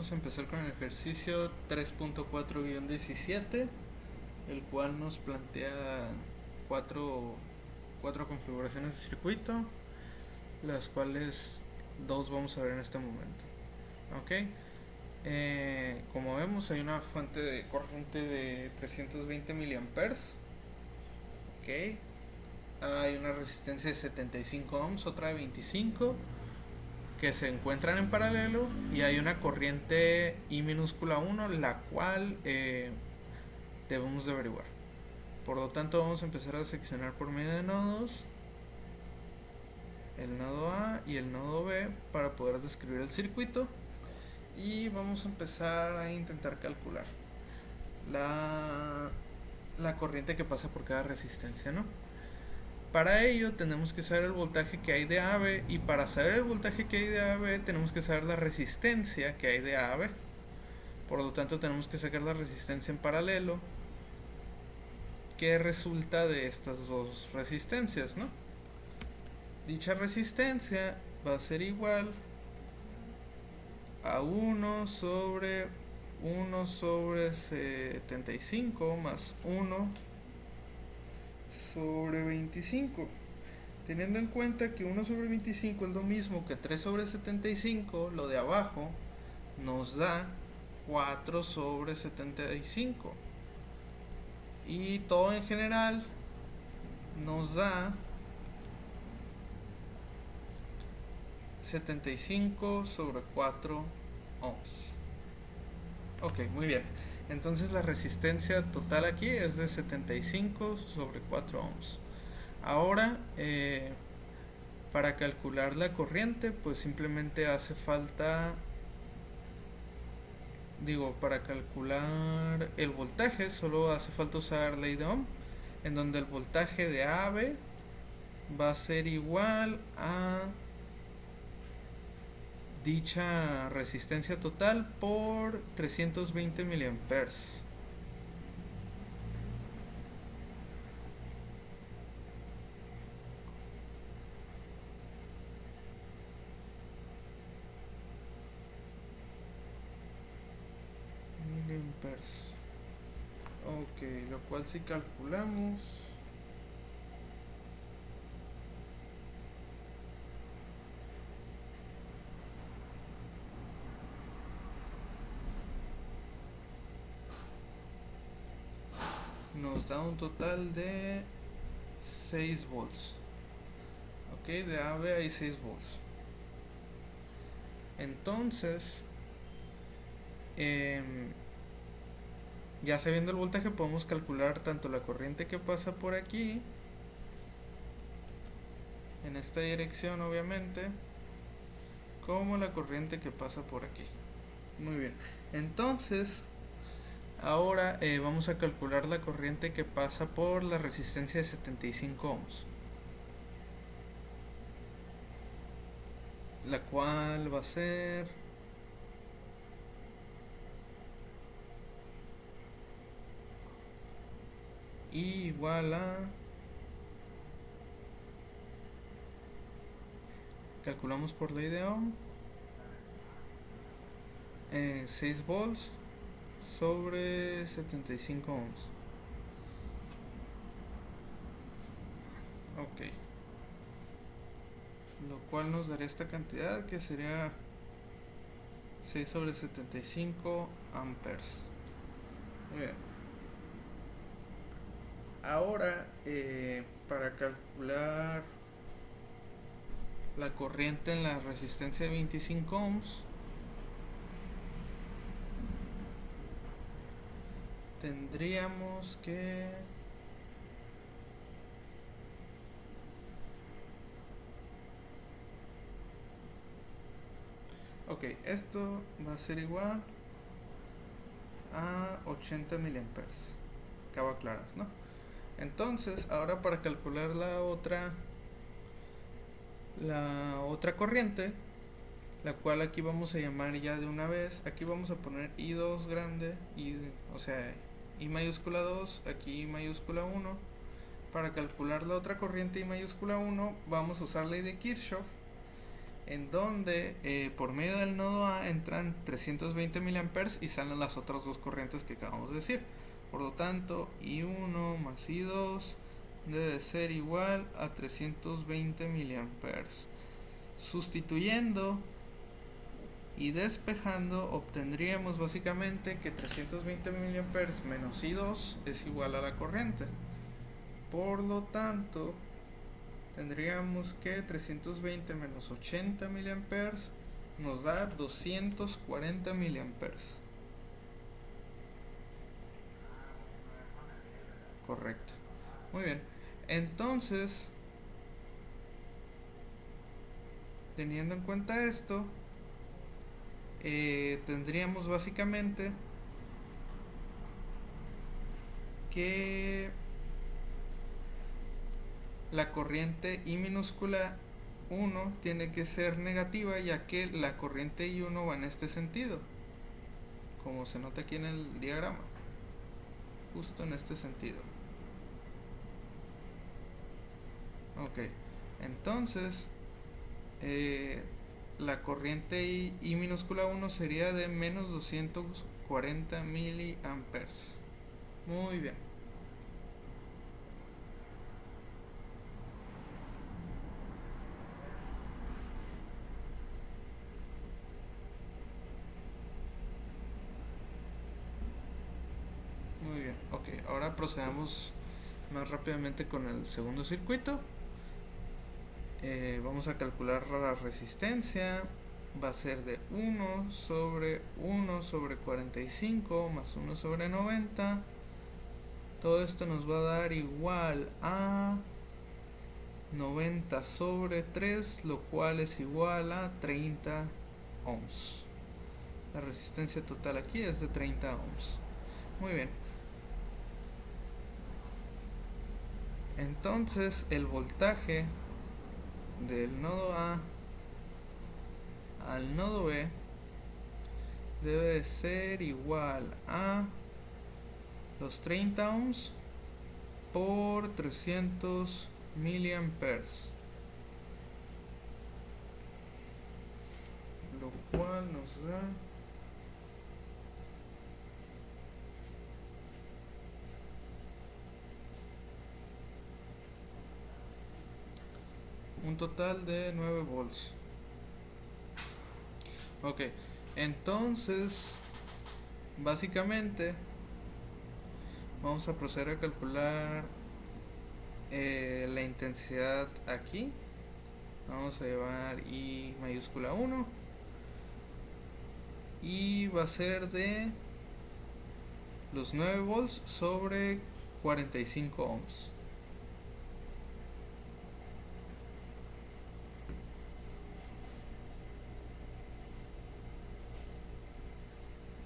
vamos a empezar con el ejercicio 3.4-17, el cual nos plantea cuatro, cuatro configuraciones de circuito, las cuales dos vamos a ver en este momento. Ok, como vemos hay una fuente de corriente de 320 miliamperes. Ok, hay una resistencia de 75 ohms, otra de 25, que se encuentran en paralelo, y hay una corriente I minúscula 1, la cual debemos de averiguar. Por lo tanto, vamos a empezar a seccionar por medio de nodos, el nodo A y el nodo B, para poder describir el circuito, y vamos a empezar a intentar calcular la corriente que pasa por cada resistencia, ¿no? Para ello tenemos que saber el voltaje que hay de A a B, y para saber el voltaje que hay de A a B tenemos que saber la resistencia que hay de A a B. Por lo tanto tenemos que sacar la resistencia en paralelo, que resulta de estas dos resistencias, ¿no? Dicha resistencia va a ser igual a 1/75 más 1/25. Teniendo en cuenta que 1/25 es lo mismo que 3/75, lo de abajo nos da 4/75. Y todo en general nos da 75/4 ohms. Ok, muy bien. Entonces la resistencia total aquí es de 75/4 ohms. Ahora, para calcular la corriente, pues simplemente hace falta, para calcular el voltaje, solo hace falta usar ley de Ohm, en donde el voltaje de AB va a ser igual a dicha resistencia total por 320 miliamperes. Ok, lo cual si calculamos nos da un total de 6 volts. Ok, de AB hay 6 volts. Entonces, ya sabiendo el voltaje, podemos calcular tanto la corriente que pasa por aquí, en esta dirección obviamente, como la corriente que pasa por aquí. Muy bien, entonces ahora vamos a calcular la corriente que pasa por la resistencia de 75 ohms, la cual va a ser igual a, calculamos por ley de Ohm, 6 volts sobre 75 ohms. Ok, lo cual nos daría esta cantidad, que sería 6/75 amperes. Muy bien. Ahora, para calcular la corriente en la resistencia de 25 ohms, tendríamos que esto va a ser igual a 80 miliamperes. Acabo de aclarar, ¿no? Entonces, ahora para calcular la otra corriente, la cual aquí vamos a llamar ya de una vez, aquí vamos a poner I2 grande, o sea, I mayúscula 2, aquí I mayúscula 1. Para calcular la otra corriente I mayúscula 1 vamos a usar ley de Kirchhoff, en donde por medio del nodo A entran 320 miliamperes y salen las otras dos corrientes que acabamos de decir. Por lo tanto, I1 más I2 debe ser igual a 320 miliamperes. Sustituyendo y despejando, obtendríamos básicamente que 320 miliamperes menos I2 es igual a la corriente. Por lo tanto, tendríamos que 320 menos 80 miliamperes nos da 240 miliamperes. Correcto. Muy bien. Entonces, teniendo en cuenta esto, tendríamos básicamente que la corriente I minúscula 1 tiene que ser negativa, ya que la corriente I1 va en este sentido, como se nota aquí en el diagrama, justo en este sentido. Ok, entonces la corriente I minúscula 1 sería de menos 240 miliamperes. Muy bien. Muy bien, ok, ahora procedamos más rápidamente con el segundo circuito. Vamos a calcular la resistencia. Va a ser de 1 sobre 45 más 1 sobre 90. Todo esto nos va a dar igual a 90 sobre 3, lo cual es igual a 30 ohms. La resistencia total aquí es de 30 ohms. Muy bien. Entonces el voltaje del nodo A al nodo B debe ser igual a los 30 ohms por 300 miliamperes, lo cual nos da un total de 9 volts. Ok, entonces básicamente vamos a proceder a calcular la intensidad aquí. Vamos a llevar I mayúscula 1 y va a ser de los 9 volts sobre 45 ohms.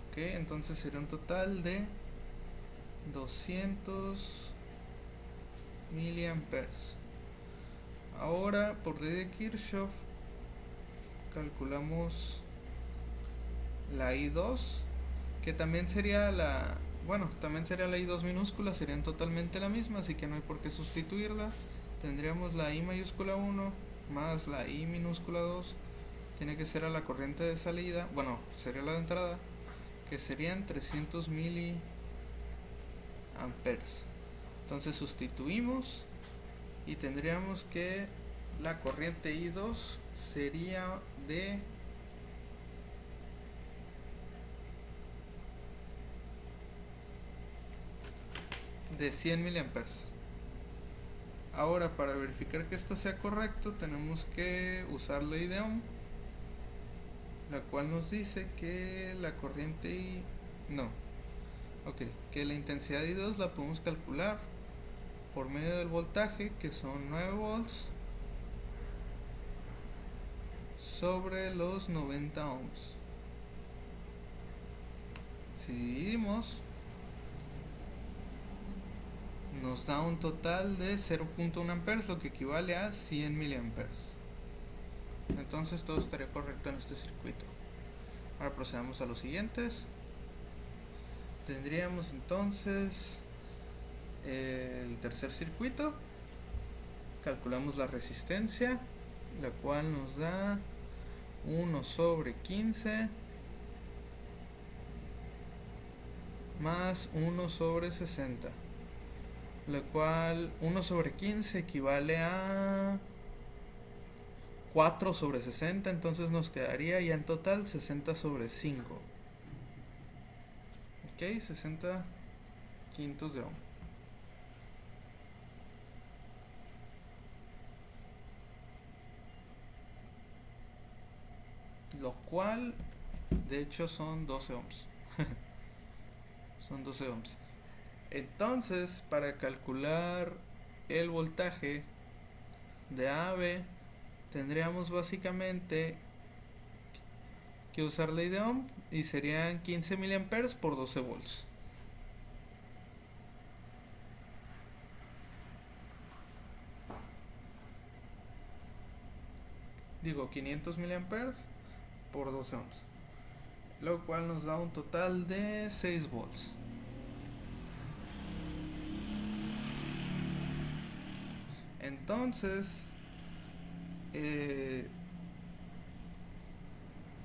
Ok, entonces sería un total de 200 miliamperes. Ahora, por ley de Kirchhoff, calculamos la I2, que también sería la, bueno, también sería la I2 minúscula, serían totalmente la misma, así que no hay por qué sustituirla. Tendríamos la I mayúscula 1 más la I minúscula 2, tiene que ser a la corriente de salida, bueno, sería la de entrada, que serían 300 miliamperes. Entonces sustituimos y tendríamos que la corriente I2 sería de de 100 miliamperes. Ahora, para verificar que esto sea correcto, tenemos que usar la ley de Ohm, la cual nos dice que la corriente I, no, ok, que la intensidad de I2 la podemos calcular por medio del voltaje, que son 9 volts sobre los 90 ohms. Si dividimos, nos da un total de 0.1 amperes, lo que equivale a 100 miliamperes. Entonces todo estaría correcto en este circuito. Ahora procedamos a los siguientes. Tendríamos entonces el tercer circuito. Calculamos la resistencia, la cual nos da 1 sobre 15 más 1 sobre 60, lo cual 1 sobre 15 equivale a 4 sobre 60, entonces nos quedaría ya en total 60 sobre 5. Ok, 60 quintos de ohm. Lo cual, de hecho, son 12 ohms. Son 12 ohms. Entonces, para calcular el voltaje de A a B, tendríamos básicamente que usar ley de Ohm y serían 15 mA por 12 volts. Digo, 500 mA por 12 ohms, lo cual nos da un total de 6 volts. Entonces,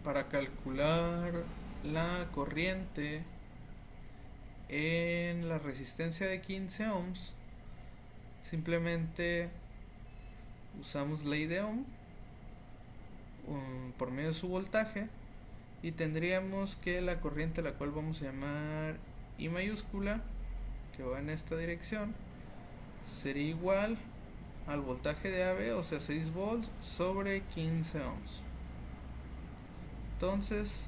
para calcular la corriente en la resistencia de 15 ohms, simplemente usamos ley de Ohm por medio de su voltaje, y tendríamos que la corriente, la cual vamos a llamar I mayúscula, que va en esta dirección, sería igual al voltaje de AB, o sea 6 volts sobre 15 ohms. Entonces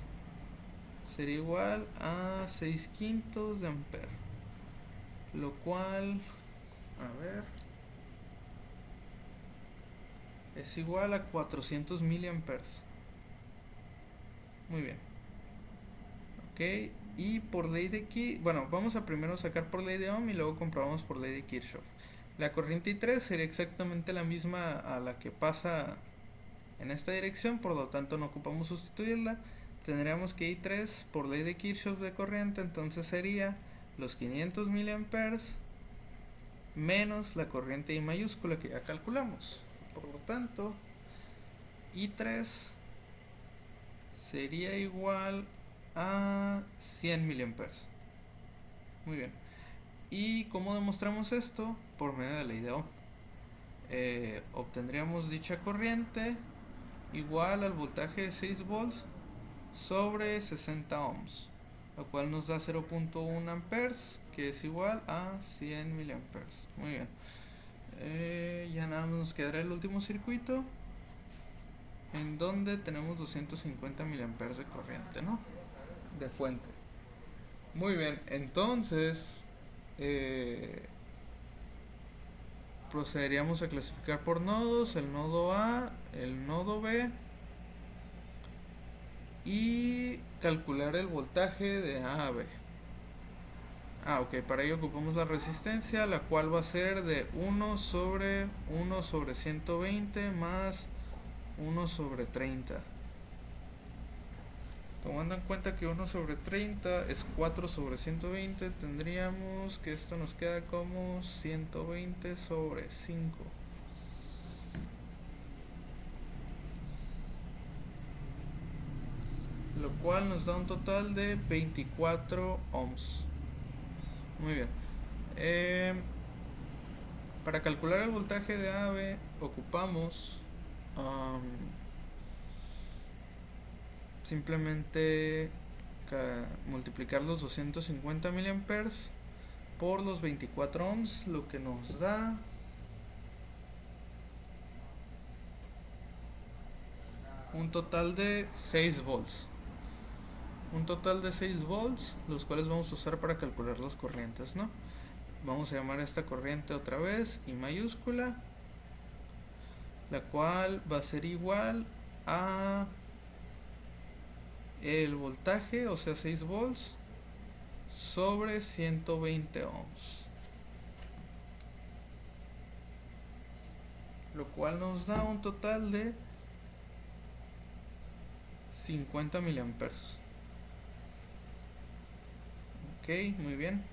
sería igual a 6 quintos de ampere, lo cual, a ver, es igual a 400 miliamperes. Muy bien. Ok, y por ley de Kirchhoff, bueno, vamos a primero sacar por ley de Ohm y luego comprobamos por ley de Kirchhoff. La corriente I3 sería exactamente la misma a la que pasa en esta dirección, por lo tanto no ocupamos sustituirla. Tendríamos que I3 por ley de Kirchhoff de corriente, entonces sería los 500 miliamperes menos la corriente I mayúscula que ya calculamos. Por lo tanto, I3 sería igual a 100 miliamperes. Muy bien. ¿Y cómo demostramos esto? Por medio de la ley de Ohm. Obtendríamos dicha corriente igual al voltaje de 6 volts sobre 60 ohms, lo cual nos da 0.1 amperes, que es igual a 100 miliamperes. Muy bien. Ya nada más nos quedará el último circuito, en donde tenemos 250 miliamperes de corriente, ¿no? De fuente. Muy bien, entonces procederíamos a clasificar por nodos: el nodo A, el nodo B, y calcular el voltaje de A a B. Ok, para ello ocupamos la resistencia, la cual va a ser de 1 sobre 1/120 más 1 sobre 30. Tomando en cuenta que 1 sobre 30 es 4 sobre 120, tendríamos que esto nos queda como 120 sobre 5. Lo cual nos da un total de 24 ohms. Muy bien. Para calcular el voltaje de AB ocupamos simplemente multiplicar los 250 miliamperes por los 24 ohms, lo que nos da un total de 6 volts. Un total de 6 volts, los cuales vamos a usar para calcular las corrientes, ¿no? Vamos a llamar a esta corriente otra vez I mayúscula, la cual va a ser igual a el voltaje, o sea 6 volts sobre 120 ohms, lo cual nos da un total de 50 miliamperes. Ok, muy bien.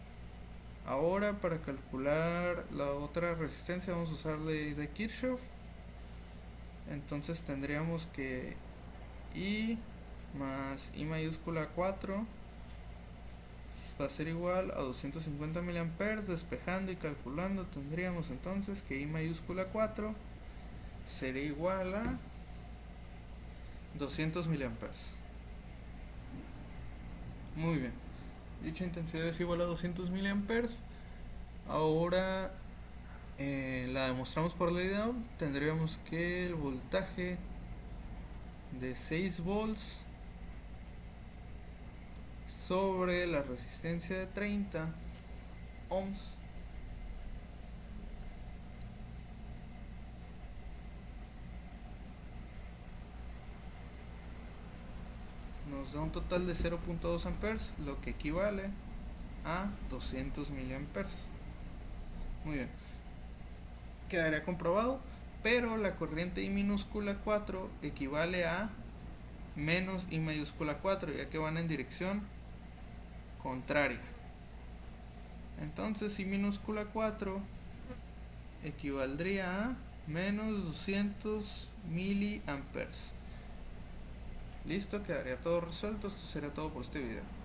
Ahora para calcular la otra resistencia vamos a usar ley de Kirchhoff. Entonces tendríamos que I más I mayúscula 4 va a ser igual a 250 miliamperes. Despejando y calculando tendríamos entonces que I mayúscula 4 sería igual a 200 miliamperes. Muy bien, dicha intensidad es igual a 200 miliamperes. Ahora la demostramos por ley de Ohm. Tendríamos que el voltaje de 6 volts sobre la resistencia de 30 ohms nos da un total de 0.2 amperes, lo que equivale a 200 miliamperes. Muy bien, quedaría comprobado, pero la corriente I minúscula 4 equivale a menos I mayúscula 4, ya que van en dirección contraria. Entonces I minúscula 4 equivaldría a menos 200 miliamperes. Listo, quedaría todo resuelto. Esto sería todo por este video.